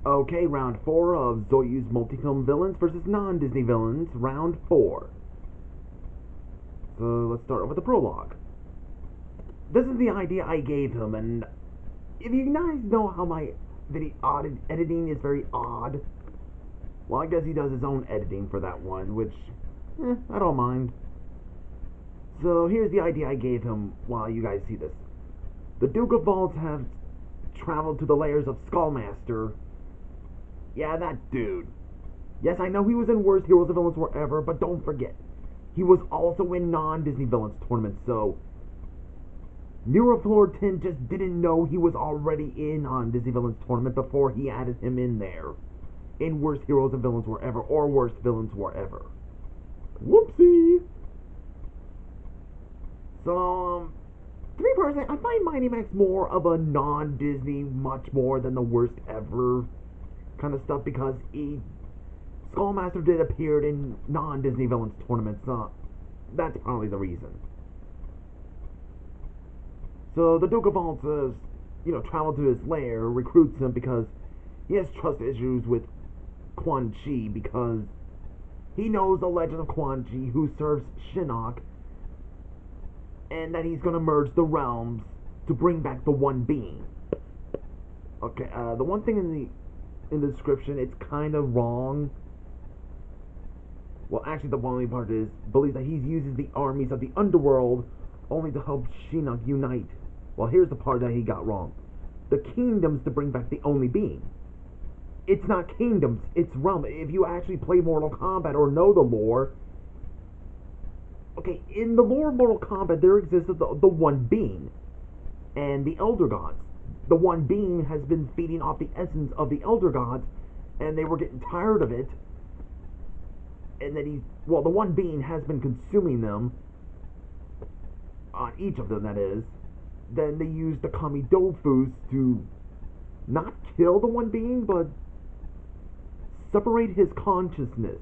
Okay, round 4 of Soyuzmultfilm villains versus non-Disney villains, round 4. So let's start with the prologue. This is the idea I gave him, and if you guys know how my video editing is very odd, well, I guess he does his own editing for that one, which, I don't mind. So here's the idea I gave him while you guys see this. The Duke of Valds have traveled to the lairs of Skullmaster. Yeah, that dude. Yes, I know he was in Worst Heroes and Villains Wherever, but don't forget, he was also in non-Disney Villains tournaments, so Neuroflortin just didn't know he was already in on Disney Villains tournament before he added him in there. In Worst Heroes and Villains Wherever, or Worst Villains Wherever. Whoopsie! So, to me personally, I find Mighty Max more of a non-Disney, much more than the Worst Ever kind of stuff, because Skullmaster did appear in non-Disney Villains tournaments, that's probably the reason. So the Duke of Valds traveled to his lair, recruits him because he has trust issues with Quan Chi, because he knows the legend of Quan Chi, who serves Shinnok, and that he's going to merge the realms to bring back the one being. Okay, the one thing in the description, it's kind of wrong. Well, actually, the only part is, believes that he uses the armies of the underworld only to help Shinnok unite. Well, here's the part that he got wrong. The kingdoms to bring back the only being. It's not kingdoms, it's realm. If you actually play Mortal Kombat or know the lore, okay, in the lore of Mortal Kombat, there existed the one being and the Elder Gods. The one being has been feeding off the essence of the Elder Gods, and they were getting tired of it. And then the one being has been consuming them, on each of them, that is. Then they used the Kami Dofus to not kill the one being, but separate his consciousness.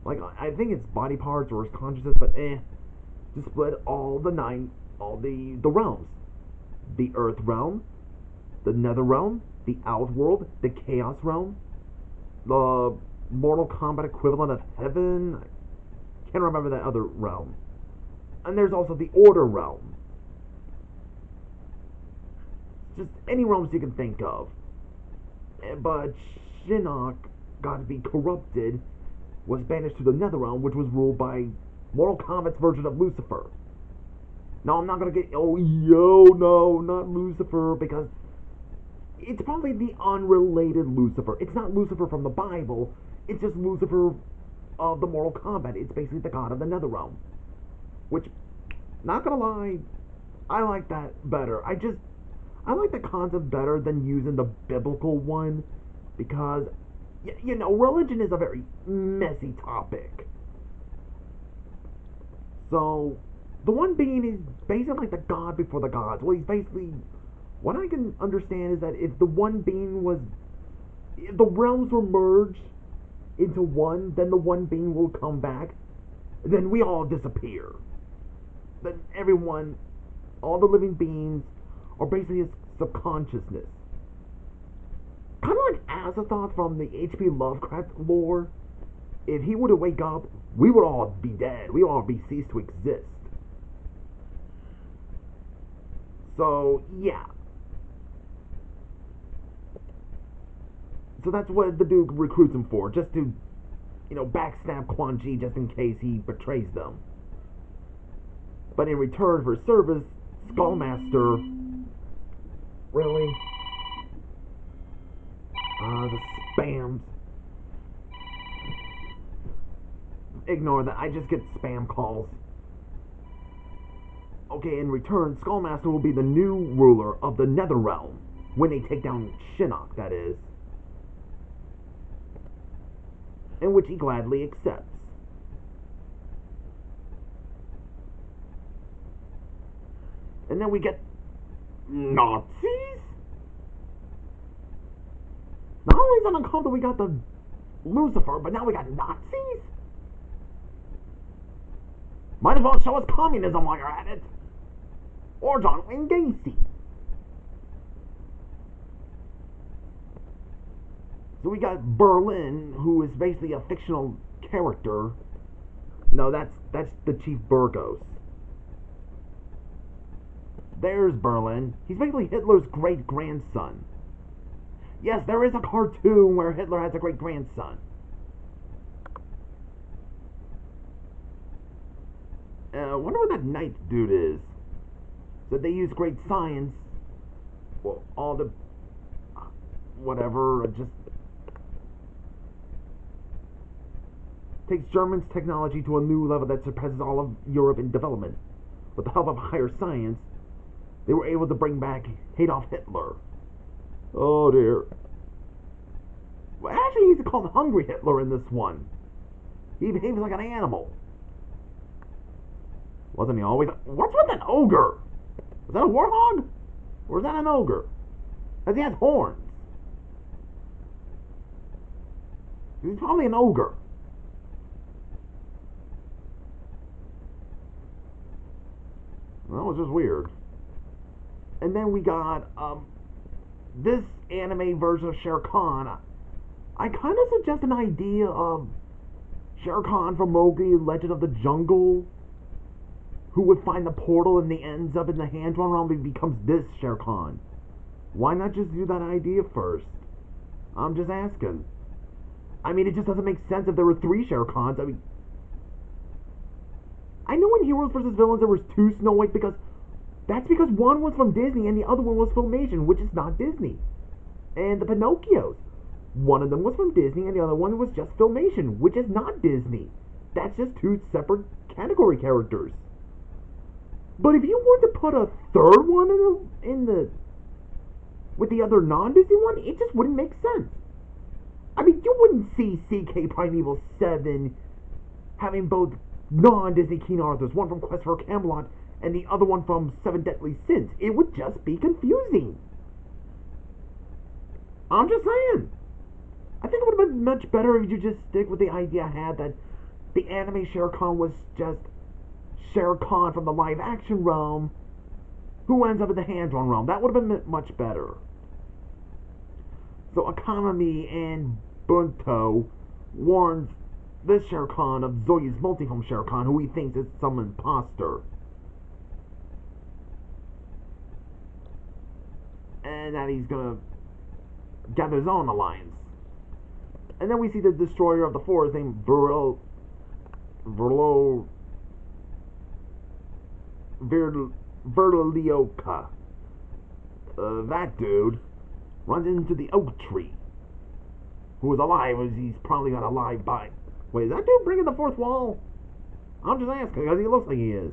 Like, I think it's body parts or his consciousness, but to split all the realms. The Earth realm, the Nether realm, the Outworld, the Chaos realm, the Mortal Kombat equivalent of Heaven. I can't remember that other realm. And there's also the Order realm. Just any realms you can think of. But Shinnok got to be corrupted, was banished to the Nether realm, which was ruled by Mortal Kombat's version of Lucifer. No, I'm not gonna get, no, not Lucifer, because it's probably the unrelated Lucifer. It's not Lucifer from the Bible, it's just Lucifer of the Mortal Kombat. It's basically the god of the Nether realm. Which, not gonna lie, I like that better. I like the concept better than using the biblical one, because, religion is a very messy topic. So, the one being is basically like the god before the gods. Well, he's basically, what I can understand is that if the one being if the realms were merged into one, then the one being will come back, then we all disappear. Then everyone, all the living beings, are basically his subconsciousness. Kind of like Azathoth from the H.P. Lovecraft lore. If he were to wake up, we would all be dead. We would all be ceased to exist. So, yeah. So that's what the Duke recruits him for, just to, backstab Quan Chi just in case he betrays them. But in return for service, Skullmaster... Really? The spams. Ignore that, I just get spam calls. Okay, in return, Skullmaster will be the new ruler of the Nether Realm, when they take down Shinnok, that is. In which he gladly accepts. And then we get Nazis? Not only is it uncomfortable we got the Lucifer, but now we got Nazis? Might as well show us communism while you're at it. Or John Wayne Gacy. So we got Berlin, who is basically a fictional character. No, that's the Chief Burgos. There's Berlin. He's basically Hitler's great-grandson. Yes, there is a cartoon where Hitler has a great-grandson. Wonder what that knight dude is. So they use great science. Well, all the... whatever, just... takes Germany's technology to a new level that surpasses all of Europe in development. With the help of higher science, they were able to bring back Adolf Hitler. Oh dear. Well, actually, he's called Hungry Hitler in this one. He behaves like an animal. Wasn't he always? What's with an ogre? Is that a warthog? Or is that an ogre? Because he has horns. He's probably an ogre. That was just weird. And then we got this anime version of Shere Khan. I kind of suggest an idea of Shere Khan from Mowgli, Legend of the Jungle, who would find the portal and he ends up in the hand-drawn realm and becomes this Shere Khan. Why not just do that idea first? I'm just asking. I mean, it just doesn't make sense if there were 3 Shere Khans. I mean, I know in Heroes vs. Villains there was 2 Snow Whites because one was from Disney and the other one was Filmation, which is not Disney. And the Pinocchios. One of them was from Disney and the other one was just Filmation, which is not Disney. That's just 2 separate category characters. But if you were to put a third one with the other non-Disney one, it just wouldn't make sense. I mean, you wouldn't see CK Primeval 7 having both non-Disney King Arthurs, one from Quest for Camelot and the other one from Seven Deadly Sins. It would just be confusing. I'm just saying. I think it would have been much better if you just stick with the idea I had that the anime Shere Khan was just Shere Khan from the live-action realm who ends up in the hand-drawn realm. That would have been much better. So Akami and Bunto warns this Shere Khan of Soyuzmultfilm Shere Khan, who he thinks is some imposter. And that he's gonna gather his own alliance. And then we see the destroyer of the forest named Verlioka. That dude runs into the oak tree. Who is alive, as he's probably got a live by. Wait, is that dude breaking the fourth wall? I'm just asking, because he looks like he is.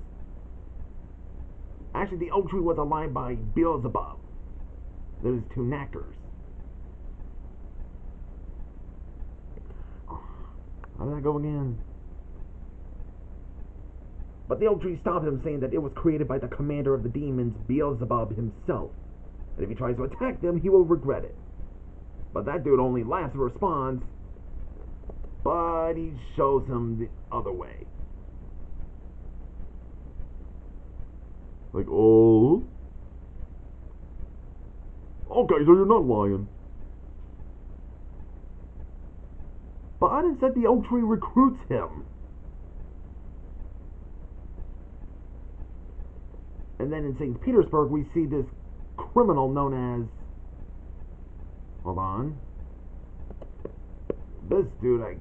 Actually, the oak tree was alive by Beelzebub. Those 2 knackers. How did that go again? But the oak tree stopped him, saying that it was created by the commander of the demons, Beelzebub himself. And if he tries to attack them, he will regret it. But that dude only laughs and responds, but he shows him the other way. Like, oh? Okay, so you're not lying. But instead the oak tree recruits him. And then in St. Petersburg we see this criminal known as... Hold on. This dude, I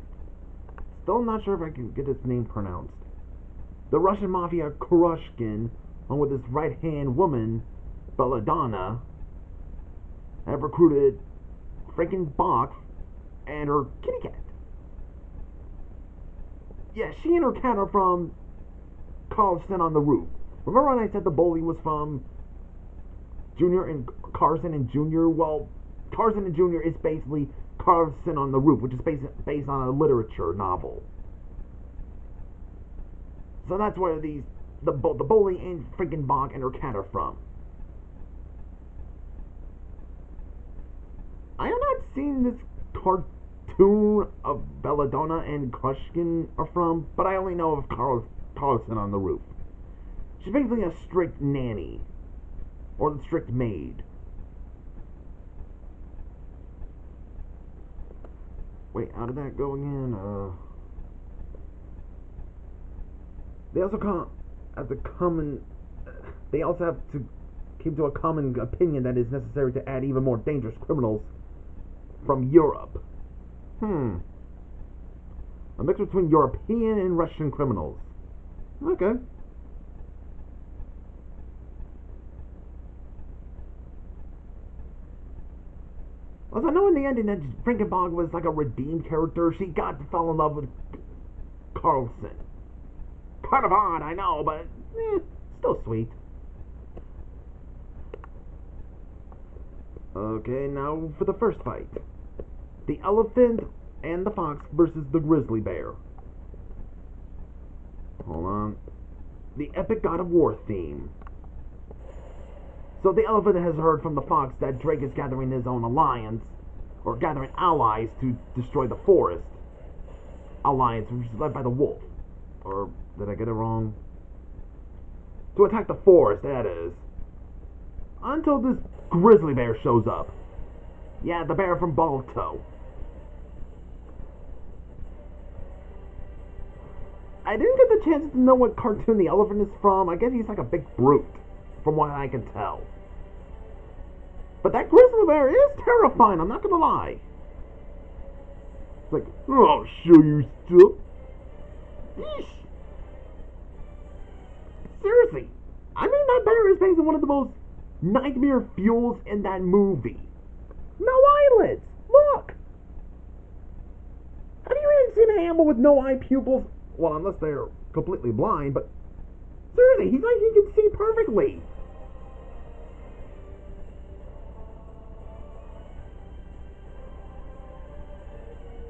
still not sure if I can get his name pronounced. The Russian mafia Kurushkin, along with his right-hand woman, Belladonna, have recruited freaking Bach and her kitty cat. Yeah, she and her cat are from Carlson on the Roof. Remember when I said the bully was from Junior and Carson and Junior? Well, Carson and Junior is basically Carlson on the Roof, which is based on a literature novel. So that's where the bully and freaking Bach and her cat are from. I have not seen this cartoon of Belladonna and Krushkin are from, but I only know of Carlson on the Roof. She's basically a strict nanny, or the strict maid. Wait, how did that go again? They also come at the common. They also have to came to a common opinion that it's necessary to add even more dangerous criminals from Europe. A mix between European and Russian criminals. Okay. Well, I know in the ending that Frankenbog was like a redeemed character. She got to fall in love with Carlson. Kind of odd, I know, but still sweet. Okay, now for the first fight. The elephant and the fox versus the grizzly bear. Hold on. The epic God of War theme. So the elephant has heard from the fox that Drake is gathering his own alliance, or gathering allies to destroy the forest. Alliance, which is led by the wolf. Or, did I get it wrong? To attack the forest, that is. Until this grizzly bear shows up. Yeah, the bear from Balto. I didn't get the chance to know what cartoon the elephant is from. I guess he's like a big brute, from what I can tell. But that grizzly bear is terrifying, I'm not gonna lie. It's like, I'll show you stuff. Yeesh. Seriously, I mean, that bear is basically one of the most nightmare fuels in that movie. No eyelids! Look! Have you even seen an animal with no eye pupils? Well, unless they're completely blind, but seriously, he's like he can see perfectly.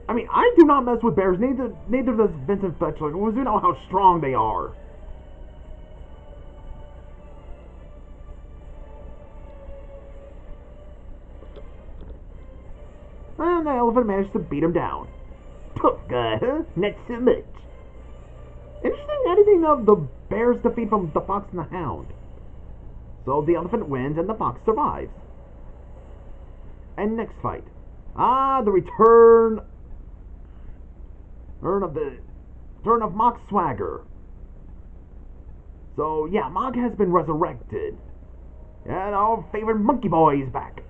I mean, I do not mess with bears, neither does Vincent Fletcher, because we know how strong they are. And the elephant managed to beat him down. Tough guy, huh? Not so much. Interesting editing of the bear's defeat from the fox and the hound. So the elephant wins and the fox survives. And next fight. The return of Mock Swagger. So yeah, Mock has been resurrected. And our favorite monkey boy is back.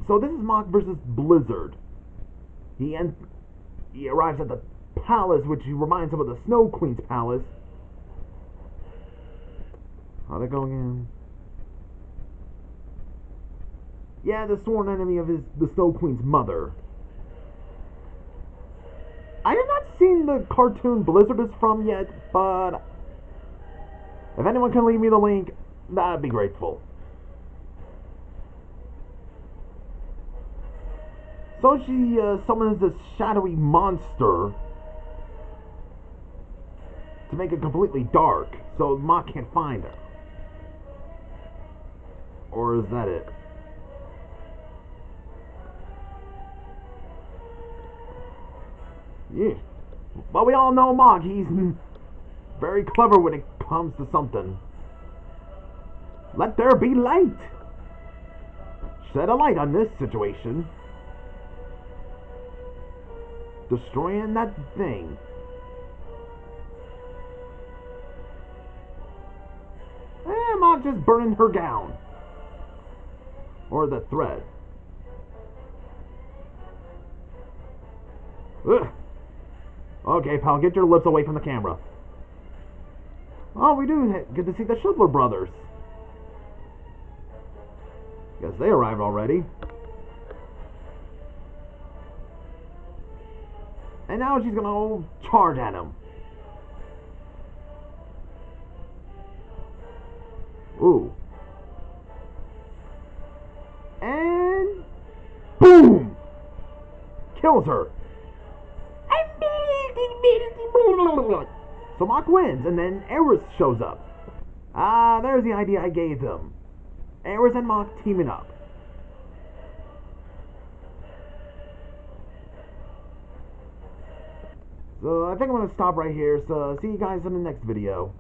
So this is Mock versus Blizzard. He arrives at the palace, which reminds him of the Snow Queen's palace. How'd it go again? Yeah, the sworn enemy of the Snow Queen's mother. I have not seen the cartoon Blizzard is from yet, but if anyone can leave me the link, I'd be grateful. So she summons this shadowy monster to make it completely dark, so Mock can't find her. Or is that it? Yeah. Well, we all know Mock. He's very clever when it comes to something. Let there be light. Shed a light on this situation. Destroying that thing. Mock just burning her gown. Or the thread. Ugh. Okay, pal, get your lips away from the camera. Oh, we do get to see the Shuttler brothers. Guess they arrived already. And now she's gonna charge at him. Ooh. And boom! Kills her. So Mock wins, and then Eris shows up. There's the idea I gave them. Eris and Mock teaming up. So I think I'm going to stop right here, so see you guys in the next video.